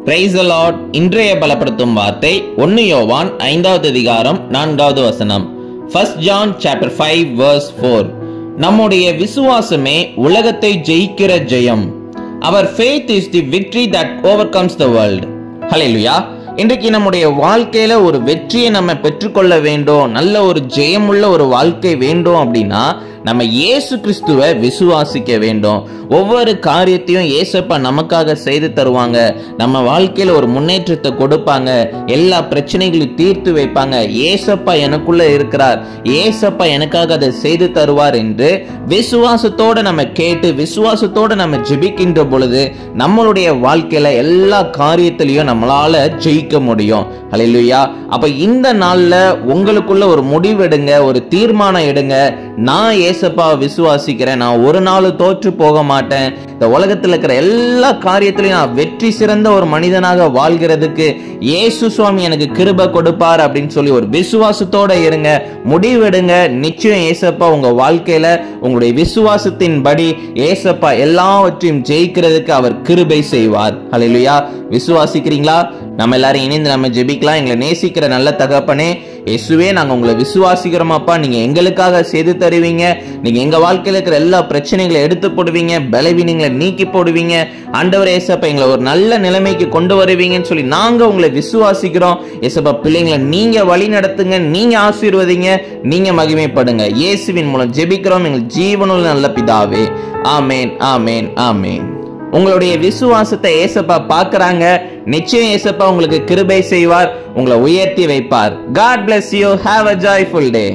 Praise the Lord. இன்றைய பலப்படுத்தும் வார்த்தை 1 யோவான் 5வது அதிகாரம் 4வது வசனம். 1 John chapter 5 verse 4. நம்முடைய விசுவாசமே உலகத்தை ஜெயிக்கிற ஜெயம். Our faith is the victory that overcomes the world. ஹல்லேலூயா. இன்றைக்கு நம்முடைய வாழ்க்கையில ஒரு வெற்றியை நம்ம பெற்றுக்கொள்ள வேண்டும், நல்ல ஒரு ஜெயமுள்ள ஒரு வாழ்க்கை வேண்டும் அப்படின்னா நம்ம இயேசு கிறிஸ்துவை விசுவாசிக்க வேண்டும். ஒவ்வொரு காரியத்தையும் இயேசப்பா நமக்காக செய்து தருவாங்க. நம்ம வாழ்க்கையில ஒரு முன்னேற்றத்தை கொடுப்பாங்க. எல்லா பிரச்சனைகளையும் தீர்த்து வைப்பாங்க. இயேசப்பா எனக்குள்ள இருக்கிறார், இயேசப்பா எனக்காக அதை செய்து தருவார் என்று விசுவாசத்தோட நம்ம கேட்டு விசுவாசத்தோட நம்ம ஜெபிக்கின்ற பொழுது நம்மளுடைய வாழ்க்கையில எல்லா காரியத்திலையும் நம்மளால ஜெயிக்க முடியும். ஹல்லேலூயா. அப்ப இந்த நாள்ல உங்களுக்குள்ள ஒரு முடிவெடுங்க, ஒரு தீர்மானம் எடுங்க. நான் இயேசப்பாவை விசுவாசிக்கிறேன், நான் ஒரு நாள் தோற்று போக மாட்டேன், இந்த உலகத்தில் இருக்கிற எல்லா காரியத்திலையும் நான் வெற்றி சிறந்த ஒரு மனிதனாக வாழ்கிறதுக்கு இயேசு சுவாமி எனக்கு கிருபை கொடுப்பார் அப்படின்னு சொல்லி ஒரு விசுவாசத்தோட இருங்க, முடிவெடுங்க. நிச்சயம் இயேசப்பா உங்க வாழ்க்கையில உங்களுடைய விசுவாசத்தின்படி இயேசப்பா எல்லாவற்றையும் ஜெயிக்கிறதுக்கு அவர் கிருபை செய்வார். ஹல்லேலூயா. விசுவாசிக்கிறீங்களா? நம்ம எல்லாரும் இணைந்து நம்ம ஜெபிக்கலாம். எங்களை நேசிக்கிற நல்ல தகப்பனே, இயேசுவே நாங்க உங்களை விசுவாசிக்கிறோமாப்பா. நீங்க எங்களுக்காக செய்து தருவீங்க, நீங்க எங்க வாழ்க்கையில இருக்கிற எல்லா பிரச்சனைகளை எடுத்து போடுவீங்க, பலவீனங்களை நீக்கி போடுவீங்க. ஆண்டவரே இயேசப்பா எங்களை ஒரு நல்ல நிலைமைக்கு கொண்டு வருவீங்கன்னு சொல்லி நாங்க உங்களை விசுவாசிக்கிறோம். இயேசப்பா பிள்ளைங்களை நீங்க வழி நடத்துங்க, நீங்க ஆசீர்வதிங்க, நீங்க மகிமைப்படுங்க. இயேசுவின் மூலம் ஜெபிக்கிறோம் எங்கள் ஜீவனுள்ள நல்ல பிதாவே. ஆமேன், ஆமேன், ஆமேன். உங்களுடைய விசுவாசத்தை ஏசப்பா பார்க்கறாங்க. நிச்சயம் ஏசப்பா உங்களுக்கு கிருபை செய்வார், உங்களை உயர்த்தி வைப்பார். God bless you. Have a joyful day.